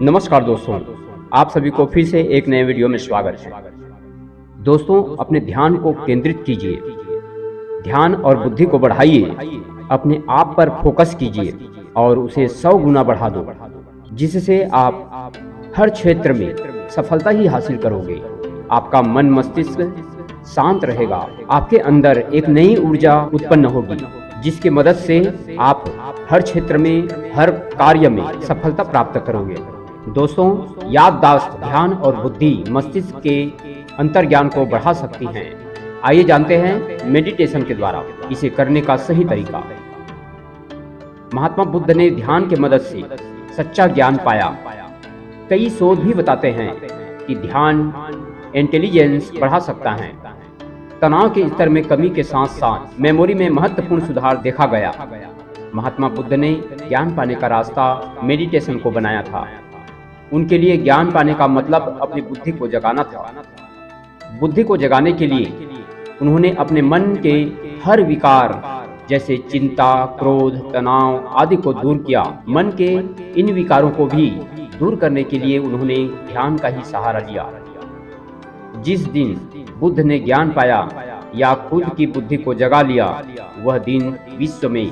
नमस्कार दोस्तों, आप सभी को फिर से एक नए वीडियो में स्वागत है। दोस्तों, अपने ध्यान को केंद्रित कीजिए, ध्यान और बुद्धि को बढ़ाइए, अपने आप पर फोकस कीजिए और उसे 100 गुना बढ़ा दो, जिससे आप हर क्षेत्र में सफलता ही हासिल करोगे। आपका मन मस्तिष्क शांत रहेगा, आपके अंदर एक नई ऊर्जा उत्पन्न होगी, जिसकी मदद से आप हर क्षेत्र में, हर कार्य में सफलता प्राप्त करोगे। दोस्तों, याददाश्त, ध्यान और बुद्धि मस्तिष्क के अंतर्ज्ञान को बढ़ा सकती हैं। आइए जानते हैं मेडिटेशन के द्वारा इसे करने का सही तरीका। महात्मा बुद्ध ने ध्यान की मदद से सच्चा ज्ञान पाया। कई शोध भी बताते हैं कि ध्यान इंटेलिजेंस बढ़ा सकता है। तनाव के स्तर में कमी के साथ साथ मेमोरी में महत्वपूर्ण सुधार देखा गया। महात्मा बुद्ध ने ज्ञान पाने का रास्ता मेडिटेशन को बनाया था। उनके लिए ज्ञान पाने का मतलब अपनी बुद्धि को जगाना था। बुद्धि को जगाने के लिए उन्होंने अपने मन के हर विकार जैसे चिंता, क्रोध, तनाव आदि को दूर किया। मन के इन विकारों को भी दूर करने के लिए उन्होंने ध्यान का ही सहारा लिया। जिस दिन बुद्ध ने ज्ञान पाया या खुद की बुद्धि को जगा लिया, वह दिन विश्व में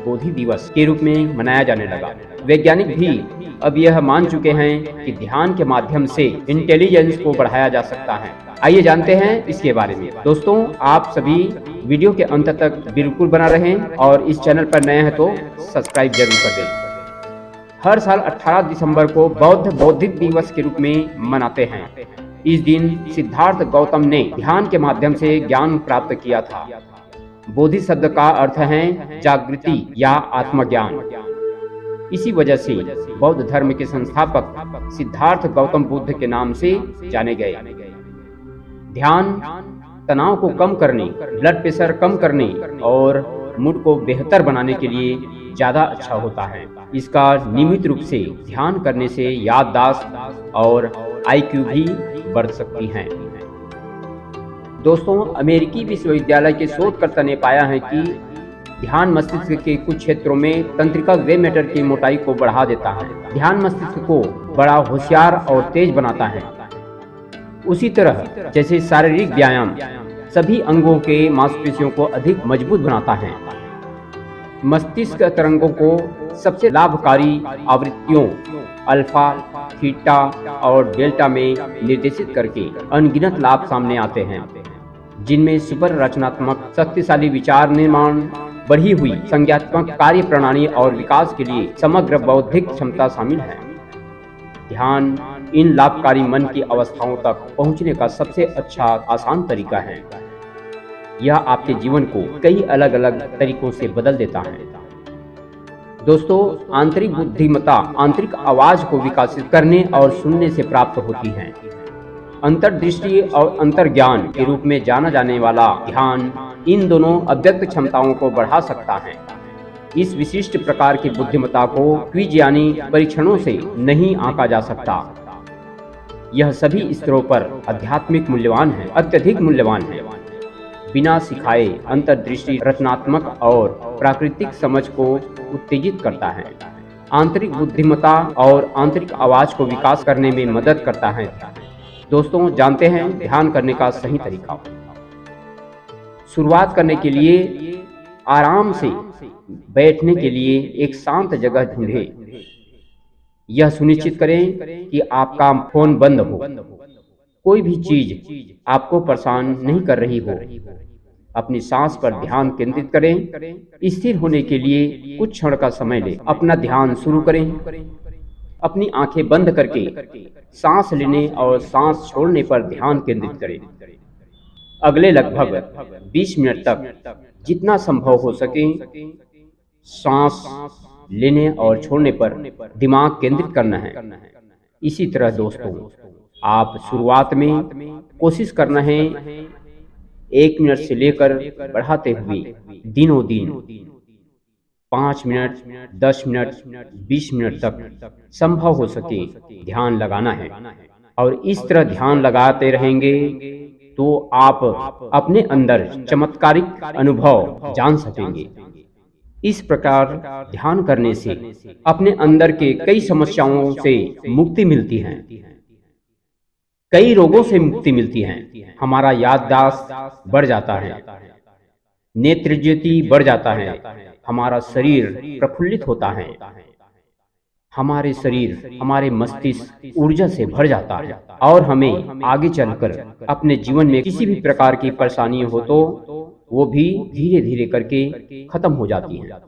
बोधि दिवस के रूप में मनाया जाने लगा। वैज्ञानिक भी अब यह मान चुके हैं कि ध्यान के माध्यम से इंटेलिजेंस को बढ़ाया जा सकता है। आइए जानते हैं इसके बारे में। दोस्तों, आप सभी वीडियो के अंत तक बिल्कुल बना रहें और इस चैनल पर नए हैं तो सब्सक्राइब जरूर कर दें। हर साल 18 दिसंबर को बौद्धिक दिवस के रूप में मनाते हैं। इस दिन सिद्धार्थ गौतम ने ध्यान के माध्यम से ज्ञान प्राप्त किया था। बोधि शब्द का अर्थ है जागृति या आत्मज्ञान। इसी वजह से बौद्ध धर्म के संस्थापक सिद्धार्थ गौतम बुद्ध के नाम से जाने गए। ध्यान तनाव को कम करने, ब्लड प्रेशर कम करने और मूड को बेहतर बनाने के लिए ज्यादा अच्छा होता है। इसका नियमित रूप से ध्यान करने से याददाश्त और IQ भी बढ़ सकती हैं। दोस्तों, अमेरिकी विश्वविद्यालय के शोधकर्ता ने पाया है कि ध्यान मस्तिष्क के कुछ क्षेत्रों में तंत्रिका ग्रे मैटर की मोटाई को बढ़ा देता है। ध्यान मस्तिष्क को बड़ा होशियार और तेज बनाता है। उसी तरह जैसे शारीरिक व्यायाम सभी अंगों के मांसपेशियों को अधिक मजबूत बनाता है। मस्तिष्क तरंगों को सबसे लाभकारी आवृत्तियों अल्फा, थीटा और डेल्टा में निर्देशित करके अनगिनत लाभ सामने आते हैं, जिनमें सुपर रचनात्मक, शक्तिशाली विचार निर्माण, बढ़ी हुई संज्ञानात्मक कार्य प्रणाली और विकास के लिए समग्र बौद्धिक क्षमता शामिल है। ध्यान इन लाभकारी मन की अवस्थाओं तक पहुंचने का सबसे अच्छा आसान तरीका है। यह आपके जीवन को कई अलग अलग तरीकों से बदल देता है। दोस्तों, आंतरिक बुद्धिमत्ता आंतरिक आवाज को विकसित करने और सुनने से प्राप्त होती है। अंतर्दृष्टि और अंतर्ज्ञान के रूप में जाना जाने वाला ध्यान इन दोनों अव्यक्त क्षमताओं को बढ़ा सकता है। इस विशिष्ट प्रकार की बुद्धिमत्ता को क्विज यानी परीक्षणों से नहीं आंका जा सकता। यह सभी स्तरों पर आध्यात्मिक मूल्यवान है, अत्यधिक मूल्यवान है। बिना सिखाए अंतर्दृष्टि रचनात्मक और प्राकृतिक समझ को उत्तेजित करता है। आंतरिक बुद्धिमत्ता और आंतरिक आवाज को विकास करने में मदद करता है। दोस्तों, जानते हैं ध्यान करने का सही तरीका। शुरुआत करने के लिए आराम से बैठने के लिए एक शांत जगह ढूंढें। यह सुनिश्चित करें कि आपका फोन बंद हो, कोई भी चीज आपको परेशान नहीं कर रही हो। अपनी सांस पर ध्यान केंद्रित करें। स्थिर होने के लिए कुछ क्षण का समय लें। अपना ध्यान शुरू करें। अपनी आंखें बंद करके सांस लेने और सांस छोड़ने पर ध्यान केंद्रित करें। अगले लगभग 20 मिनट तक जितना संभव हो सके सांस लेने और छोड़ने पर दिमाग केंद्रित करना है। इसी तरह दोस्तों, आप शुरुआत में कोशिश करना है 1 मिनट से लेकर बढ़ाते हुए दिनों दिन 5 मिनट, 10 मिनट, 20 मिनट तक संभव हो सके ध्यान लगाना है। और इस तरह ध्यान लगाते रहेंगे तो आप अपने अंदर चमत्कारिक अनुभव जान सकेंगे। इस प्रकार ध्यान करने से अपने अंदर के कई समस्याओं से मुक्ति मिलती है, कई रोगों से मुक्ति मिलती है। हमारा याददाश्त बढ़ जाता है, नेत्र ज्योति बढ़ जाता है, हमारा शरीर प्रफुल्लित होता है, हमारे शरीर, हमारे मस्तिष्क ऊर्जा से भर जाता है और हमें आगे चलकर अपने जीवन में किसी भी प्रकार की परेशानी हो तो वो भी धीरे धीरे करके खत्म हो जाती है।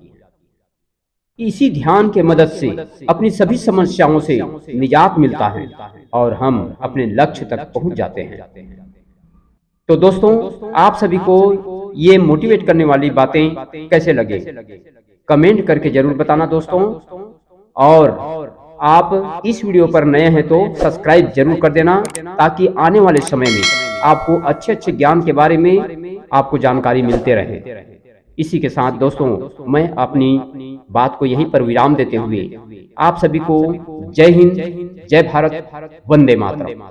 इसी ध्यान के मदद से अपनी सभी समस्याओं से निजात मिलता है और हम अपने लक्ष्य तक पहुंच जाते हैं। तो दोस्तों, आप सभी को ये मोटिवेट करने वाली बातें कैसे लगे, कमेंट करके जरूर बताना दोस्तों। और आप इस वीडियो पर नए हैं तो सब्सक्राइब जरूर कर देना, ताकि आने वाले समय में आपको अच्छे अच्छे ज्ञान के बारे में आपको जानकारी मिलते रहे। इसी के साथ दोस्तों, मैं अपनी बात को यहीं पर विराम देते हुए आप सभी को जय हिंद, जय भारत, वंदे मातरम।